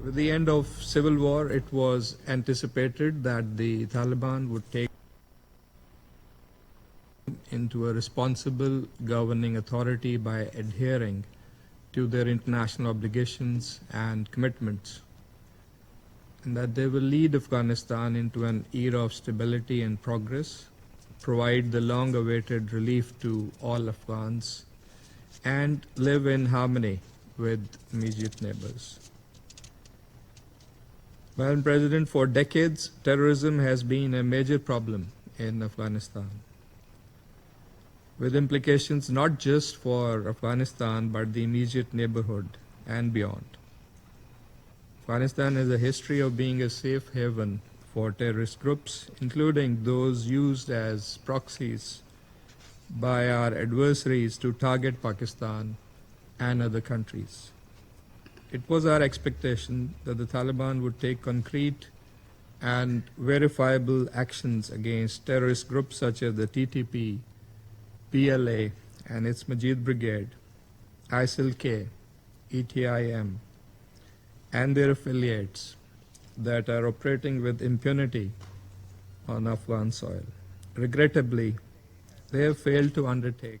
With the end of civil war, it was anticipated that the Taliban would take into a responsible governing authority by adhering to their international obligations and commitments, and that they will lead Afghanistan into an era of stability and progress, provide the long-awaited relief to all Afghans, and live in harmony with immediate neighbors. Madam President, for decades, terrorism has been a major problem in Afghanistan, with implications not just for Afghanistan but the immediate neighborhood and beyond. Afghanistan has a history of being a safe haven for terrorist groups, including those used as proxies by our adversaries to target Pakistan and other countries. It was our expectation that the Taliban would take concrete and verifiable actions against terrorist groups such as the TTP, PLA and its Majid Brigade, ISIL-K, ETIM, and their affiliates that are operating with impunity on Afghan soil. Regrettably, they have failed to undertake.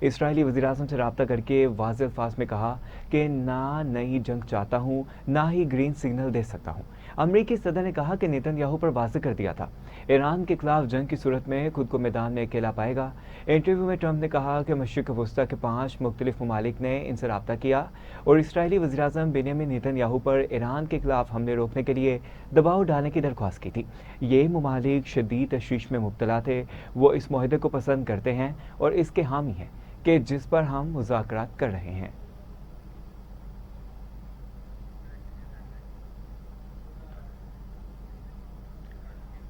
اسرائیلی وزیراعظم سے رابطہ کر کے واضح الفاظ میں کہا کہ نہ نئی جنگ چاہتا ہوں نہ ہی گرین سگنل دے سکتا ہوں۔ امریکی صدر نے کہا کہ نیتن یاہو پر واضح کر دیا تھا ایران کے خلاف جنگ کی صورت میں خود کو میدان میں اکیلا پائے گا۔ انٹرویو میں ٹرمپ نے کہا کہ مشرق وسطیٰ کے 5 مختلف ممالک نے ان سے رابطہ کیا اور اسرائیلی وزیراعظم بنیامین نیتن یاہو پر ایران کے خلاف حملے روکنے کے لیے دباؤ ڈالنے کی درخواست کی تھی۔ یہ ممالک شدید تشویش میں مبتلا تھے، وہ اس معاہدے کو پسند کرتے ہیں اور اس کے حامی ہیں کہ جس پر ہم مذاکرات کر رہے ہیں۔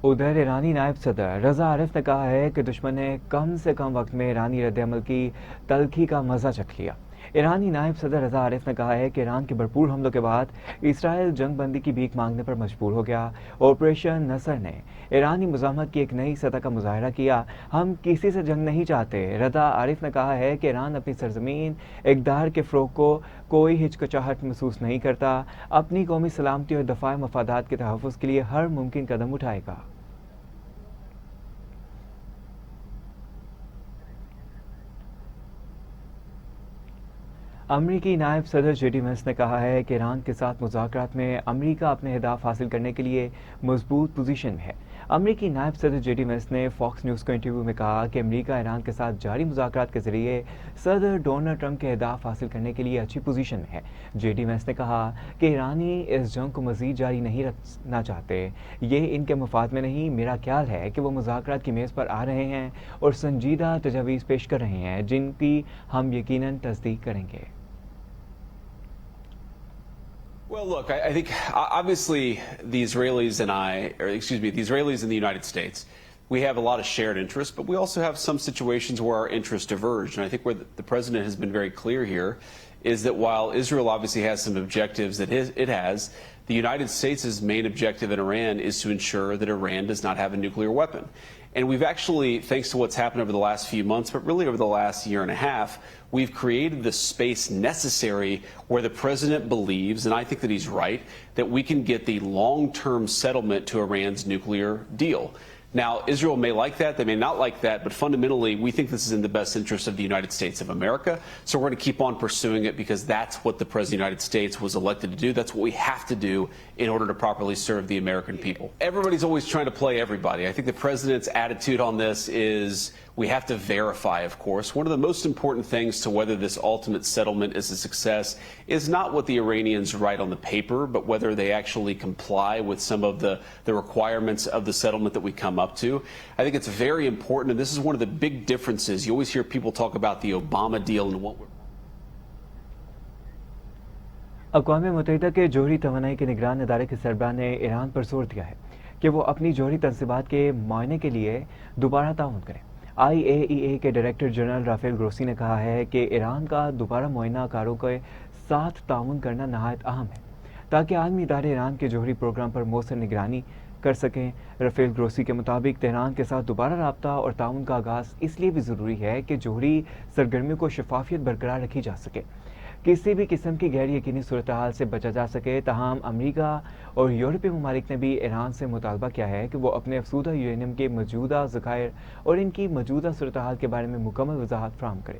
ادھر ایرانی نائب صدر رضا عارف نے کہا ہے کہ دشمن نے کم سے کم وقت میں ایرانی رد عمل کی تلخی کا مزہ چکھ لیا۔ ایرانی نائب صدر رضا عارف نے کہا ہے کہ ایران کے بھرپور حملوں کے بعد اسرائیل جنگ بندی کی بھیک مانگنے پر مجبور ہو گیا۔ آپریشن نصر نے ایرانی مزاحمت کی ایک نئی سطح کا مظاہرہ کیا۔ ہم کسی سے جنگ نہیں چاہتے۔ رضا عارف نے کہا ہے کہ ایران اپنی سرزمین اقدار کے فروغ کو کوئی ہچکچاہٹ محسوس نہیں کرتا، اپنی قومی سلامتی اور دفاع مفادات کے تحفظ کے لیے ہر ممکن قدم اٹھائے گا۔ امریکی نائب صدر جے ڈی وینس نے کہا ہے کہ ایران کے ساتھ مذاکرات میں امریکہ اپنے اہداف حاصل کرنے کے لیے مضبوط پوزیشن میں ہے۔ امریکی نائب صدر جے ڈی وینس نے فاکس نیوز کو انٹرویو میں کہا کہ امریکہ ایران کے ساتھ جاری مذاکرات کے ذریعے صدر ڈونلڈ ٹرمپ کے اہداف حاصل کرنے کے لیے اچھی پوزیشن میں ہے۔ جے ڈی وینس نے کہا کہ ایرانی اس جنگ کو مزید جاری نہیں رکھنا چاہتے، یہ ان کے مفاد میں نہیں۔ میرا خیال ہے کہ وہ مذاکرات کی میز پر آ رہے ہیں اور سنجیدہ تجاویز پیش کر رہے ہیں جن کی ہم یقیناً تصدیق کریں گے۔ Well, look, I think obviously the Israelis and the United States, we have a lot of shared interests, but we also have some situations where our interests diverge. And I think where the president has been very clear here is that while Israel obviously has some objectives that it has, the United States' main objective in Iran is to ensure that Iran does not have a nuclear weapon. And we've actually, thanks to what's happened over the last few months, but really over the last year and a half, we've created the space necessary where the president believes, and I think that he's right, that we can get the long-term settlement to Iran's nuclear deal. Now, Israel may like that, they may not like that, but fundamentally, we think this is in the best interest of the United States of America, so we're going to keep on pursuing it because that's what the President of the United States was elected to do. That's what we have to do in order to properly serve the American people. Everybody's always trying to play everybody. I think the President's attitude on this is we have to verify, of course. One of the most important things to whether this ultimate settlement is a success is not what the Iranians write on the paper, but whether they actually comply with some of the requirements of the settlement that we come up to. I think it's very important, and this is one of the big differences. You always hear people talk about the Obama deal and what we're... اقوام متحدہ کے جوہری توانائی کے نگران ادارے کے سربراہ نے ایران پر زور دیا ہے کہ وہ اپنی جوہری تنصیبات کے معائنے کے لیے دوبارہ تعاون کرے۔ آئی اے ای اے کے ڈائریکٹر جنرل رافیل گروسی نے کہا ہے کہ ایران کا دوبارہ معائنہ کاروں کے ساتھ تعاون کرنا نہایت اہم ہے تاکہ عالمی ادارے ایران کے جوہری پروگرام پر مؤثر نگرانی کر سکیں۔ رافیل گروسی کے مطابق تہران کے ساتھ دوبارہ رابطہ اور تعاون کا آغاز اس لیے بھی ضروری ہے کہ جوہری سرگرمیوں کو شفافیت برقرار رکھی جا سکے، کسی بھی قسم کی غیر یقینی صورتحال سے بچا جا سکے۔ تاہم امریکہ اور یورپی ممالک نے بھی ایران سے مطالبہ کیا ہے کہ وہ اپنے افزودہ یورینیم کے موجودہ ذخائر اور ان کی موجودہ صورتحال کے بارے میں مکمل وضاحت فراہم کرے۔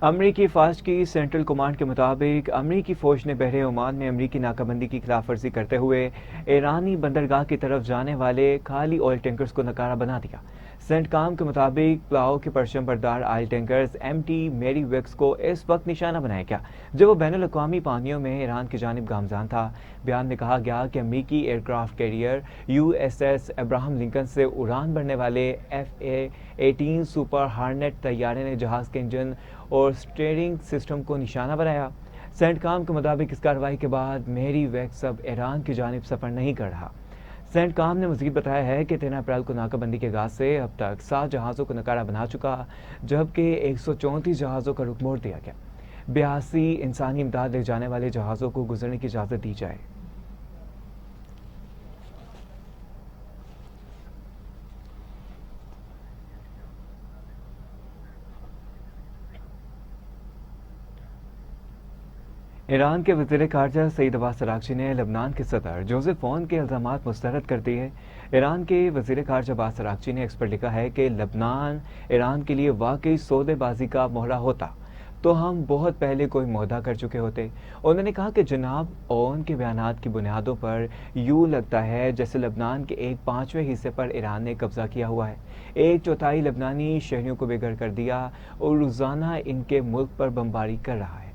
امریکی فوج کی سینٹرل کمانڈ کے مطابق امریکی فوج نے بحر عمان میں امریکی ناکہ بندی کی خلاف ورزی کرتے ہوئے ایرانی بندرگاہ کی طرف جانے والے خالی آئل ٹینکرز کو ناکارہ بنا دیا۔ سینٹ کام کے مطابق پلاؤ کے پرچم بردار آئل ٹینکرز ایم ٹی میری ویکس کو اس وقت نشانہ بنایا گیا جب وہ بین الاقوامی پانیوں میں ایران کی جانب گامزن تھا۔ بیان میں کہا گیا کہ امریکی aircraft carrier U S S Abraham Lincoln سے اڑان بھرنے والے F/A-18 سپر ہارنیٹ طیارے نے جہاز کے انجن اور سٹیئرنگ سسٹم کو نشانہ بنایا۔ سینٹ کام کے مطابق اس کارروائی کے بعد میری ویکس اب ایران کی جانب سفر نہیں کر رہا۔ سینٹ کام نے مزید بتایا ہے کہ 13 اپریل کو ناکہ بندی کے آغاز سے اب تک 7 جہازوں کو ناکارہ بنا چکا جبکہ 134 جہازوں کا رخ موڑ دیا گیا۔ 82 انسانی امداد لے جانے والے جہازوں کو گزرنے کی اجازت دی جائے۔ ایران کے وزیر خارجہ سعید عباس عراقچی نے لبنان کے صدر جوزف اون کے الزامات مسترد کر دیے۔ ایران کے وزیر خارجہ عباس عراقچی نے ایکس پر لکھا ہے کہ لبنان ایران کے لیے واقعی سودے بازی کا معاہدہ ہوتا تو ہم بہت پہلے کوئی معاہدہ کر چکے ہوتے۔ انہوں نے کہا کہ جناب اون کے بیانات کی بنیادوں پر یوں لگتا ہے جیسے لبنان کے 1/5 حصے پر ایران نے قبضہ کیا ہوا ہے، 1/4 لبنانی شہریوں کو بے گھر کر دیا اور روزانہ ان کے ملک پر بمباری کر رہا ہے۔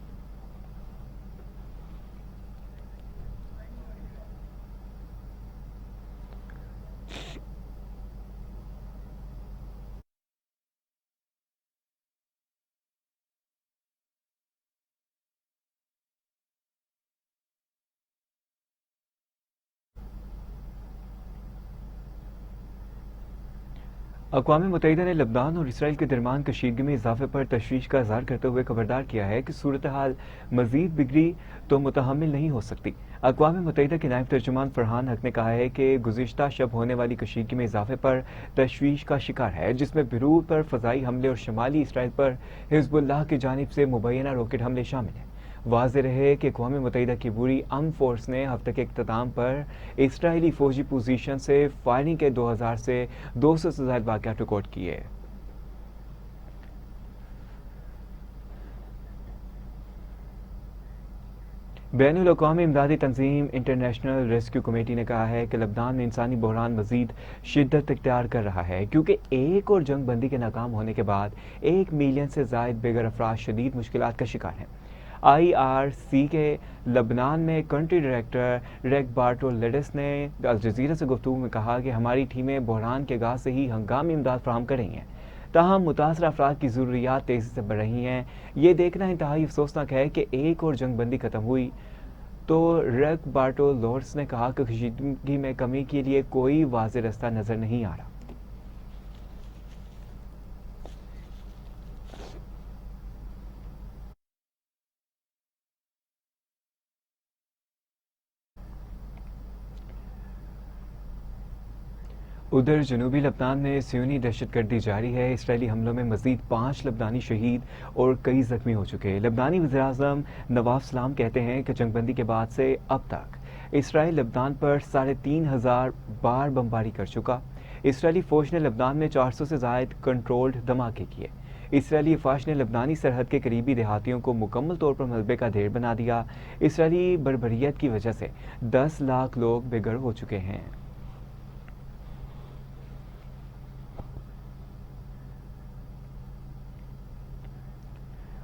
اقوام متحدہ نے لبنان اور اسرائیل کے درمیان کشیدگی میں اضافے پر تشویش کا اظہار کرتے ہوئے خبردار کیا ہے کہ صورتحال مزید بگڑی تو متحمل نہیں ہو سکتی۔ اقوام متحدہ کے نائب ترجمان فرحان حق نے کہا ہے کہ گزشتہ شب ہونے والی کشیدگی میں اضافے پر تشویش کا شکار ہے، جس میں بیروت پر فضائی حملے اور شمالی اسرائیل پر حزب اللہ کی جانب سے مبینہ راکٹ حملے شامل ہیں۔ واضح رہے کہ اقوام متحدہ کی پوری امن فورس نے ہفتے کے اختتام پر اسرائیلی فوجی پوزیشن سے فائرنگ کے 2000 سے 200 سے زائد واقعات ریکارڈ کیے۔ بین الاقوامی امدادی تنظیم انٹرنیشنل ریسکیو کمیٹی نے کہا ہے کہ لبنان میں انسانی بحران مزید شدت اختیار کر رہا ہے، کیونکہ ایک اور جنگ بندی کے ناکام ہونے کے بعد 1 ملین سے زائد بے گھر افراد شدید مشکلات کا شکار ہیں۔ آئی آر سی کے لبنان میں کنٹری ڈائریکٹر ریک بارٹولڈس نے الجزیرہ سے گفتگو میں کہا کہ ہماری ٹیمیں بحران کے آغاز سے ہی ہنگامی امداد فراہم کر رہی ہیں، تاہم متاثرہ افراد کی ضروریات تیزی سے بڑھ رہی ہیں۔ یہ دیکھنا انتہائی افسوسناک ہے کہ ایک اور جنگ بندی ختم ہوئی تو ریک بارٹولڈس نے کہا کہ کشیدگی میں کمی کے لیے کوئی واضح رستہ نظر نہیں آ رہا۔ ادھر جنوبی لبنان میں صہیونی دہشت گردی جاری ہے۔ اسرائیلی حملوں میں مزید 5 لبنانی شہید اور کئی زخمی ہو چکے۔ لبنانی وزیراعظم نواف سلام کہتے ہیں کہ جنگ بندی کے بعد سے اب تک اسرائیل لبنان پر 3500 بار بمباری کر چکا۔ اسرائیلی فوج نے لبنان میں 400 سے زائد کنٹرولڈ دھماکے کیے۔ اسرائیلی افواج نے لبنانی سرحد کے قریبی دیہاتیوں کو مکمل طور پر ملبے کا ڈھیر بنا دیا۔ اسرائیلی بربریت کی وجہ سے 10 لاکھ لوگ بے گھر ہو چکے ہیں۔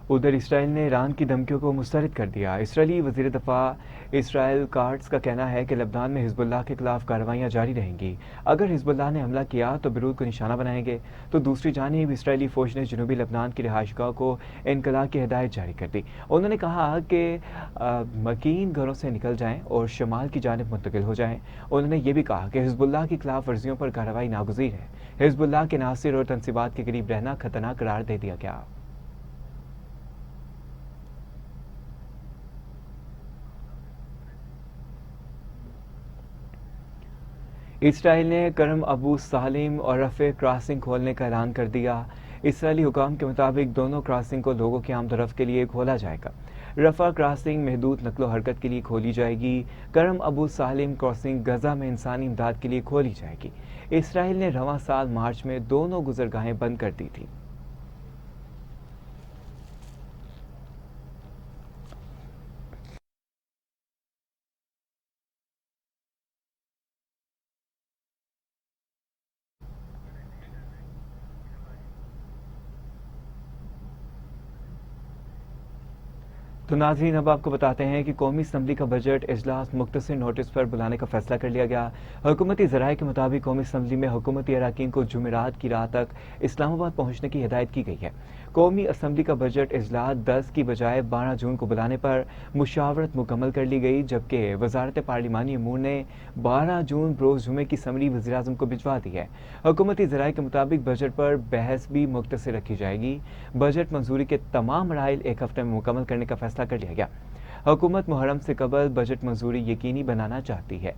ادھر اسرائیل نے ایران کی دھمکیوں کو مسترد کر دیا۔ اسرائیلی وزیر دفاع اسرائیل کاٹز کا کہنا ہے کہ لبنان میں حزب اللہ کے خلاف کارروائیاں جاری رہیں گی۔ اگر حزب اللہ نے حملہ کیا تو بیروت کو نشانہ بنائیں گے، تو دوسری جانب اسرائیلی فوج نے جنوبی لبنان کی رہائش گاہ کو انخلاء کی ہدایت جاری کر دی۔ انہوں نے کہا کہ مکین گھروں سے نکل جائیں اور شمال کی جانب منتقل ہو جائیں۔ انہوں نے یہ بھی کہا کہ حزب اللہ کی خلاف ورزیوں پر کارروائی ناگزیر ہے۔ حزب اللہ کے عناصر اور تنصیبات کے قریب رہنا خطرناک قرار دے دیا گیا۔ اسرائیل نے کرم ابو سالم اور رفح کراسنگ کھولنے کا اعلان کر دیا۔ اسرائیلی حکام کے مطابق دونوں کراسنگ کو لوگوں کے آمد و رفت کے لیے کھولا جائے گا۔ رفح کراسنگ محدود نقل و حرکت کے لیے کھولی جائے گی۔ کرم ابو سالم کراسنگ غزہ میں انسانی امداد کے لیے کھولی جائے گی۔ اسرائیل نے رواں سال مارچ میں دونوں گزرگاہیں بند کر دی تھیں۔ تو ناظرین، اب آپ کو بتاتے ہیں کہ قومی اسمبلی کا بجٹ اجلاس مختصر نوٹس پر بلانے کا فیصلہ کر لیا گیا۔ حکومتی ذرائع کے مطابق قومی اسمبلی میں حکومتی اراکین کو جمعرات کی رات تک اسلام آباد پہنچنے کی ہدایت کی گئی ہے۔ قومی اسمبلی کا بجٹ اجلاس 10 کی بجائے 12 جون کو بلانے پر مشاورت مکمل کر لی گئی، جبکہ وزارت پارلیمانی امور نے 12 جون بروز جمعے کی سمری وزیراعظم کو بھجوا دی ہے۔ حکومتی ذرائع کے مطابق بجٹ پر بحث بھی مختصر رکھی جائے گی۔ بجٹ منظوری کے تمام مراحل ایک ہفتے میں مکمل کرنے کا فیصلہ کر لیا گیا۔ حکومت محرم سے قبل بجٹ منظوری یقینی بنانا چاہتی ہے۔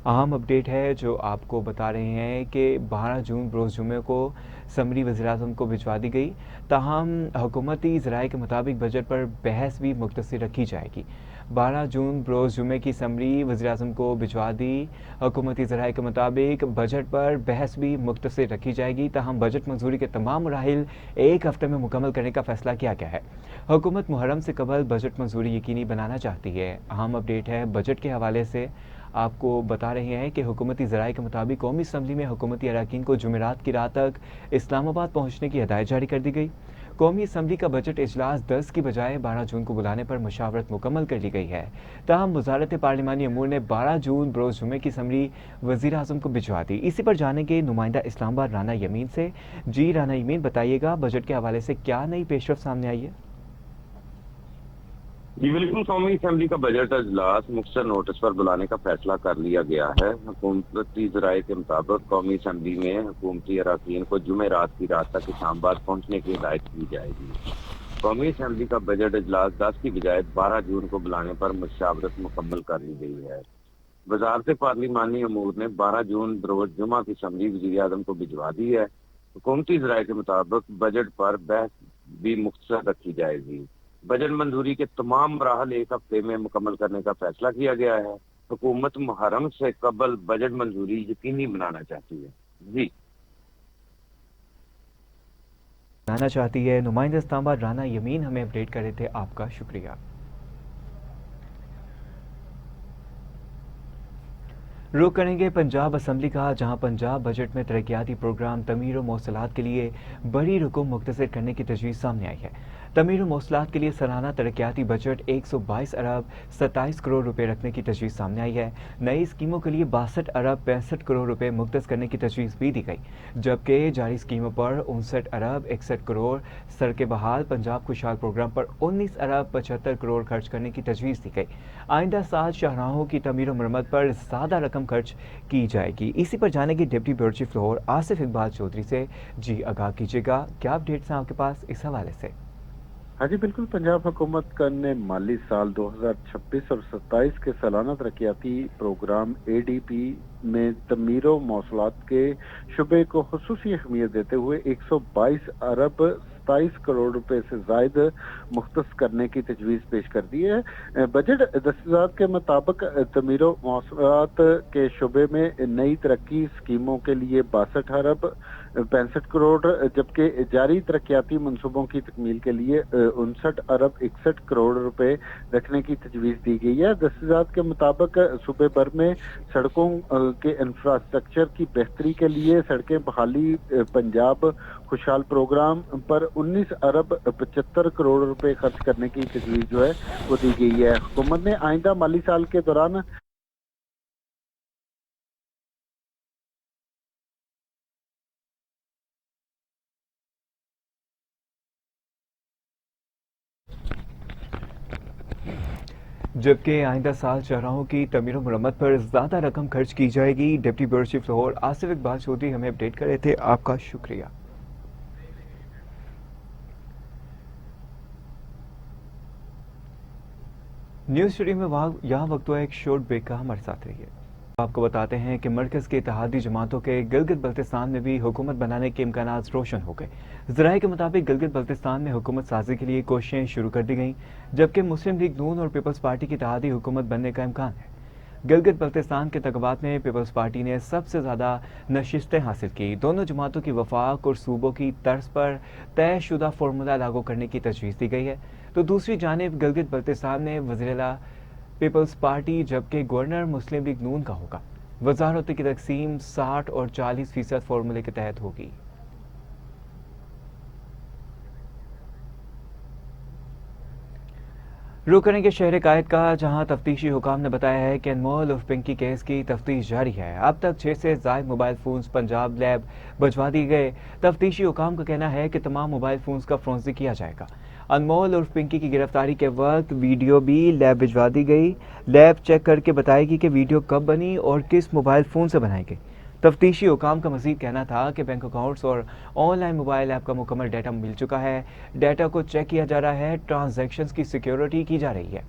اہم اپڈیٹ ہے جو آپ کو بتا رہے ہیں کہ 12 جون بروز جمعے کو سمری وزیراعظم کو بھجوا دی گئی، تاہم حکومتی ذرائع کے مطابق بجٹ پر بحث بھی مختصر رکھی جائے گی۔ 12 جون بروز جمعے کی سمری وزیراعظم کو بھجوا دی۔ حکومتی ذرائع کے مطابق بجٹ پر بحث بھی مختصر رکھی جائے گی، تاہم بجٹ منظوری کے تمام مراحل ایک ہفتے میں مکمل کرنے کا فیصلہ کیا گیا ہے۔ حکومت محرم سے قبل بجٹ منظوری یقینی بنانا چاہتی ہے۔ اہم اپڈیٹ ہے بجٹ کے حوالے سے آپ کو بتا رہے ہیں کہ حکومتی ذرائع کے مطابق قومی اسمبلی میں حکومتی اراکین کو جمعرات کی رات تک اسلام آباد پہنچنے کی ہدایت جاری کر دی گئی۔ قومی اسمبلی کا بجٹ اجلاس 10 کی بجائے 12 جون کو بلانے پر مشاورت مکمل کر لی گئی ہے، تاہم وزارت پارلیمانی امور نے 12 جون بروز جمعے کی سمری وزیر اعظم کو بھجوا دی۔ اسی پر جانیں گے نمائندہ اسلام آباد رانا یمین سے۔ جی رانا یمین، بتائیے گا بجٹ کے حوالے سے کیا نئی پیش رفت سامنے آئی ہے؟ جی بالکل، قومی اسمبلی کا بجٹ اجلاس مختصر نوٹس پر بلانے کا فیصلہ کر لیا گیا ہے۔ حکومتی ذرائع کے مطابق قومی اسمبلی میں حکومتی اراکین کو جمعرات کی رات تک اسلام آباد پہنچنے کی ہدایت کی جائے گی۔ قومی اسمبلی کا بجٹ اجلاس 10 کی بجائے 12 جون کو بلانے پر مشاورت مکمل کر لی گئی ہے۔ وزارت پارلیمانی امور نے 12 جون بروز جمعہ کی سمری وزیر اعظم کو بھجوا دی ہے۔ حکومتی ذرائع کے مطابق بجٹ پر بحث بھی مختصر رکھی جائے گی۔ بجٹ منظوری کے تمام مراحل ایک ہفتے میں مکمل کرنے کا فیصلہ کیا گیا ہے۔ حکومت محرم سے قبل بجٹ منظوری یقینی بنانا چاہتی ہے۔ جی بنانا چاہتی ہے نمائندہ اسلام آباد رانا یمین ہمیں اپڈیٹ کر رہے تھے، آپ کا شکریہ۔ رخ کریں گے پنجاب اسمبلی کا، جہاں پنجاب بجٹ میں ترقیاتی پروگرام تعمیر و موصلات کے لیے بڑی رقم مختصر کرنے کی تجویز سامنے آئی ہے۔ تعمیر و موصلات کے لیے سالانہ ترقیاتی بجٹ 122 ارب 27 کروڑ روپے رکھنے کی تجویز سامنے آئی ہے۔ نئی اسکیموں کے لیے 62 ارب 65 کروڑ روپے مختص کرنے کی تجویز بھی دی گئی، جبکہ جاری اسکیموں پر 59 ارب 61 کروڑ، سڑکیں بحال پنجاب خوشحال پروگرام پر 19 ارب 75 کروڑ خرچ کرنے کی تجویز دی گئی۔ آئندہ سال شاہراہوں کی تعمیر و مرمت پر زیادہ رقم خرچ کی جائے گی۔ اسی پر جانیں گے deputy bureau chief Lahore Asif Iqbal Chaudhry سے۔ جی آگاہ کیجیے گا، کیا اپڈیٹس ہیں آپ کے پاس اس حوالے سے؟ ہاں جی بالکل، پنجاب حکومت نے مالی سال 2026 اور 27 کے سالانہ ترقیاتی پروگرام ADP میں تعمیر و موصلات کے شعبے کو خصوصی اہمیت دیتے ہوئے 122 ارب 27 کروڑ روپے سے زائد مختص کرنے کی تجویز پیش کر دی ہے۔ بجٹ دستاویزات کے مطابق تعمیر و موصلات کے شعبے میں نئی ترقی اسکیموں کے لیے 62 ارب 65 کروڑ، جبکہ جاری ترقیاتی منصوبوں کی تکمیل کے لیے 59 ارب 61 کروڑ روپے رکھنے کی تجویز دی گئی ہے۔ دستاویزات کے مطابق صوبے بھر میں سڑکوں کے انفراسٹرکچر کی بہتری کے لیے سڑکیں بحالی پنجاب خوشحال پروگرام پر 19 ارب 75 کروڑ روپے خرچ کرنے کی تجویز جو ہے وہ دی گئی ہے۔ حکومت نے آئندہ مالی سال کے دوران جبکہ آئندہ سال شاہراہوں کی تعمیر و مرمت پر زیادہ رقم خرچ کی جائے گی۔ Deputy bureau chief Lahore Asif Iqbal Chaudhry ہمیں اپڈیٹ کر رہے تھے، آپ کا شکریہ۔ نیوز اسٹوڈیو میں یہاں وقت ہوا ایک شارٹ بریک کا، ہمارے ساتھ رہیے۔ آپ کو بتاتے ہیں کہ مرکز کے اتحادی جماعتوں کے گلگت بلتستان میں بھی حکومت بنانے کے امکانات روشن ہو گئے۔ ذرائع کے مطابق گلگت بلتستان میں حکومت سازی کے لیے کوششیں شروع کر دی گئیں، جبکہ مسلم لیگ نون اور پیپلز پارٹی کی اتحادی حکومت بننے کا امکان ہے۔ گلگت بلتستان کے انتخابات میں پیپلز پارٹی نے سب سے زیادہ نشستیں حاصل کی۔ دونوں جماعتوں کی وفاق اور صوبوں کی طرز پر طے شدہ فارمولہ لاگو کرنے کی تجویز دی گئی ہے، تو دوسری جانب گلگت بلتستان میں وزیر اعلیٰ پیپلز پارٹی جبکہ گورنر مسلم لیگ نون کا ہوگا۔ وزارتوں کی تقسیم 60 اور 40% فارمولے کے تحت ہوگی۔ رخ کریں گے شہر قائد کا، جہاں تفتیشی حکام نے بتایا ہے کہ انمول عرف پنکی کیس کی تفتیش جاری ہے۔ اب تک 6 سے زائد موبائل فونز پنجاب لیب بھجوا دیے گئے۔ تفتیشی حکام کا کہنا ہے کہ تمام موبائل فونز کا فورنزک کیا جائے گا۔ انمول عرف پنکی کی گرفتاری کے وقت ویڈیو بھی لیب بھجوا دی گئی۔ لیب چیک کر کے بتائے گی کہ ویڈیو کب بنی اور کس موبائل فون سے بنائی گئی۔ تفتیشی حکام کا مزید کہنا تھا کہ بینک اکاؤنٹس اور آن لائن موبائل ایپ کا مکمل ڈیٹا مل چکا ہے۔ ڈیٹا کو چیک کیا جا رہا ہے، ٹرانزیکشنز کی سیکیورٹی کی جا رہی ہے۔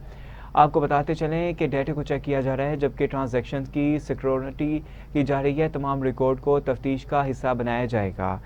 آپ کو بتاتے چلیں کہ ڈیٹا کو چیک کیا جا رہا ہے جبکہ ٹرانزیکشن کی سیکورٹی کی جا رہی ہے. تمام ریکارڈ کو تفتیش کا حصہ بنایا جائے گا.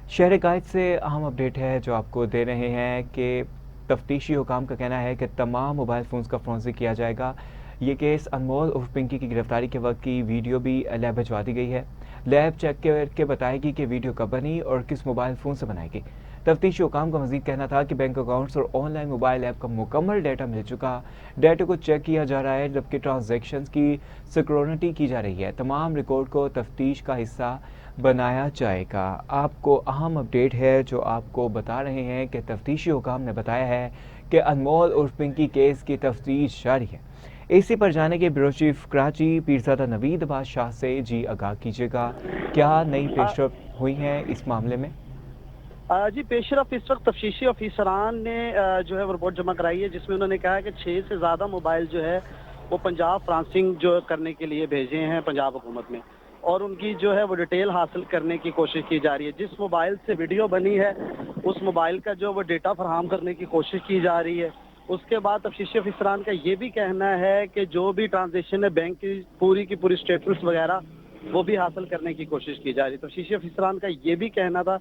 شہر قائد سے اہم اپڈیٹ ہے جو آپ کو دے رہے ہیں کہ تفتیشی حکام کا کہنا ہے کہ تمام موبائل فونز کا فورنسک کیا جائے گا. یہ کیس انمول عرف پنکی کی گرفتاری کے وقت کی ویڈیو بھی لیب بھجوا دی گئی ہے. لیب چیک کر کے بتائے گی کہ ویڈیو کب بنی اور کس موبائل فون سے بنائی گئی. تفتیشی حکام کا مزید کہنا تھا کہ بینک اکاؤنٹس اور آن لائن موبائل ایپ کا مکمل ڈیٹا مل چکا. ڈیٹا کو چیک کیا جا رہا ہے جبکہ ٹرانزیکشنز کی سیکورٹی کی جا رہی ہے. تمام ریکارڈ کو تفتیش کا حصہ بنایا جائے گا. آپ کو اہم اپڈیٹ ہے جو آپ کو بتا رہے ہیں کہ تفتیشی حکام نے بتایا ہے کہ انمول عرف پنکی کیس کی تفتیش جاری ہے. اسی پر جانے کے بیورو چیف کراچی پیرزادہ نوید بادشاہ سے آگاہ کیجیے گا. کیا نئی پیش رفت ہوئی ہیں اس معاملے میں؟ جی پیش رفت اس وقت تفتیشی افسران نے جو ہے وہ رپورٹ جمع کرائی ہے جس میں انہوں نے کہا کہ 6 سے زیادہ موبائل جو ہے وہ پنجاب فرانسنگ جو کرنے کے لیے بھیجے ہیں پنجاب حکومت میں، اور ان کی جو ہے وہ ڈیٹیل حاصل کرنے کی کوشش کی جا رہی ہے. جس موبائل سے ویڈیو بنی ہے اس موبائل کا جو وہ ڈیٹا فراہم کرنے کی کوشش کی جا رہی ہے. اس کے بعد تفتیشی افسران کا یہ بھی کہنا ہے کہ جو بھی ٹرانزیکشن ہے بینک کی پوری اسٹیٹمنٹس وغیرہ وہ بھی حاصل کرنے کی کوشش کی جا رہی ہے. تفتیشی افسران کا یہ بھی کہنا تھا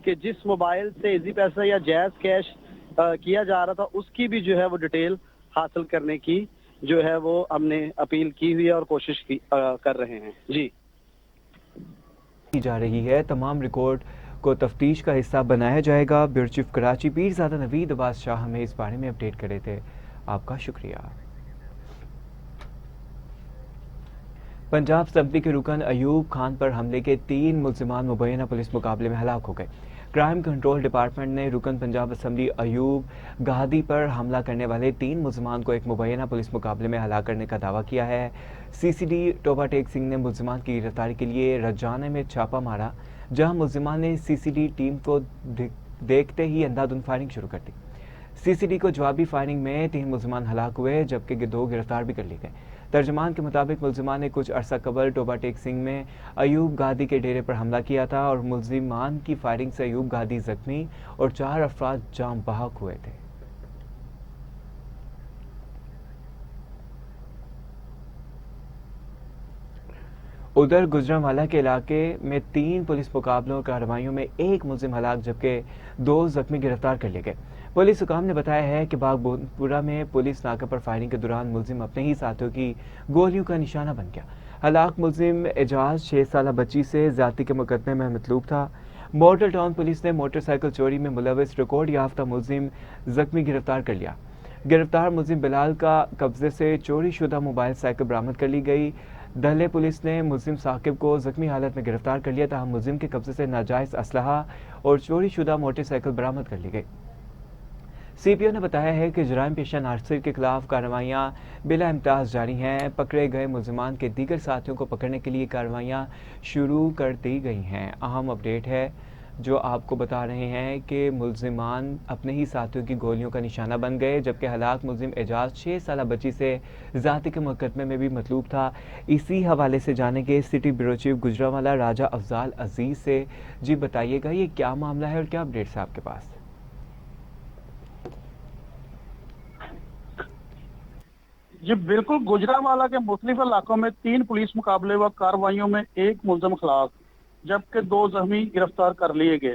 کہ جس موبائل سے ایزی پیسہ یا جائز کیش کیا جا رہا تھا اس کی بھی جو ہے وہ ڈیٹیل حاصل کرنے کی جو ہے وہ ہم نے اپیل کی ہوئی ہے اور کوشش کر رہے ہیں. جی کی جا رہی ہے. تمام ریکارڈ کو تفتیش کا حصہ بنایا جائے گا. بیورو چیف کراچی پیرزادہ نوید بادشاہ ہمیں اس بارے میں اپڈیٹ کرے تھے. آپ کا شکریہ. پنجاب اسمبلی کے رکن ایوب خان پر حملے کے 3 ملزمان مبینہ پولیس مقابلے میں ہلاک ہو گئے. کرائم کنٹرول ڈپارٹمنٹ نے رکن پنجاب اسمبلی ایوب گہادی پر حملہ کرنے والے 3 ملزمان کو ایک مبینہ پولیس مقابلے میں ہلاک کرنے کا دعویٰ کیا ہے. سی سی ڈی ٹوبہ ٹیک سنگھ نے ملزمان کی گرفتاری کے لیے رجانے میں چھاپہ مارا جہاں ملزمان نے سی سی ڈی ٹیم کو دیکھتے ہی اندھادھند فائرنگ شروع کر دی. سی سی ڈی کو جوابی فائرنگ میں 3 ملزمان ہلاک ہوئے جبکہ 2 گرفتار بھی کر لیے گئے. ترجمان کے مطابق ملزمان نے کچھ عرصہ قبل ٹوبہ ٹیک سنگھ میں ایوب گادی کے ڈیرے پر حملہ کیا تھا اور ملزمان کی فائرنگ سے ایوب گادی زخمی اور 4 افراد جاں بحق ہوئے تھے. ادھر گجرانوالہ کے علاقے میں 3 پولیس مقابلوں اور کارروائیوں میں 1 ملزم ہلاک جبکہ 2 زخمی گرفتار کر لیے گئے. پولیس حکام نے بتایا ہے کہ باغ پورہ میں پولیس ناکہ پر فائرنگ کے دوران ملزم اپنے ہی ساتھیوں کی گولیوں کا نشانہ بن گیا. ہلاک ملزم اعجاز 6 سالہ بچی سے زیادتی کے مقدمے میں مطلوب تھا. ماڈل ٹاؤن پولیس نے موٹر سائیکل چوری میں ملوث ریکارڈ یافتہ ملزم زخمی گرفتار کر لیا. گرفتار ملزم بلال کا قبضے سے چوری شدہ موبائل سائیکل برآمد کر لی گئی. دہلے پولیس نے ملزم ثاقب کو زخمی حالت میں گرفتار کر لیا تاہم ملزم کے قبضے سے ناجائز اسلحہ اور چوری شدہ موٹر سائیکل برآمد کر لی گئی. سی پی او نے بتایا ہے کہ جرائم پیشہ عناصر کے خلاف کارروائیاں بلا امتیاز جاری ہیں. پکڑے گئے ملزمان کے دیگر ساتھیوں کو پکڑنے کے لیے کارروائیاں شروع کر دی گئی ہیں. اہم اپڈیٹ ہے جو آپ کو بتا رہے ہیں کہ ملزمان اپنے ہی ساتھیوں کی گولیوں کا نشانہ بن گئے جبکہ ہلاک ملزم اعجاز 6 سالہ بچی سے زیادتی کے مقدمے میں بھی مطلوب تھا. اسی حوالے سے جانے کے سٹی بیورو چیف گجرانوالہ راجہ افضال عزیز سے بتائیے گا یہ کیا معاملہ ہے اور کیا اپڈیٹس ہیں آپ کے پاس؟ جی بالکل، گجرانوالہ کے مختلف علاقوں میں 3 پولیس مقابلے و کارروائیوں میں 1 ملزم ہلاک جبکہ 2 زخمی گرفتار کر لیے گئے.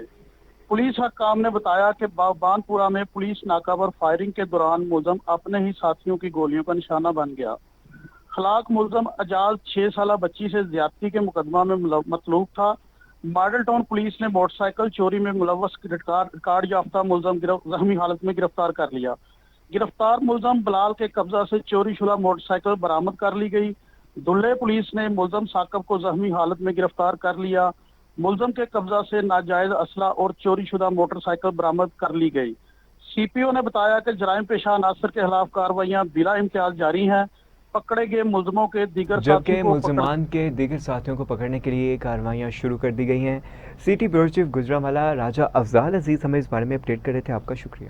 پولیس حکام نے بتایا کہ باغبان پورہ میں پولیس ناکہ پر فائرنگ کے دوران ملزم اپنے ہی ساتھیوں کی گولیوں کا نشانہ بن گیا. ہلاک ملزم اعجاز 6 سالہ بچی سے زیادتی کے مقدمہ میں مطلوب تھا. ماڈل ٹاؤن پولیس نے موٹر سائیکل چوری میں ملوث ریکارڈ یافتہ ملزم زخمی حالت میں گرفتار کر لیا. گرفتار ملزم بلال کے قبضہ سے چوری شدہ موٹر سائیکل برآمد کر لی گئی. دلے پولیس نے ملزم ثاقب کو زخمی حالت میں گرفتار کر لیا. ملزم کے قبضہ سے ناجائز اسلحہ اور چوری شدہ موٹر سائیکل برآمد کر لی گئی. سی پی او نے بتایا کہ جرائم پیشہ عناصر کے خلاف کارروائیاں بلا امتیاز جاری ہیں. پکڑے گئے ملزموں کے دیگر جبکہ ملزمان کے دیگر ساتھیوں کو پکڑنے کے لیے کارروائیاں شروع کر دی گئی ہیں. سٹی بیورو چیف گجرانوالہ راجہ افضال عزیز ہمیں اس بارے میں اپڈیٹ کر رہے تھے. آپ کا شکریہ.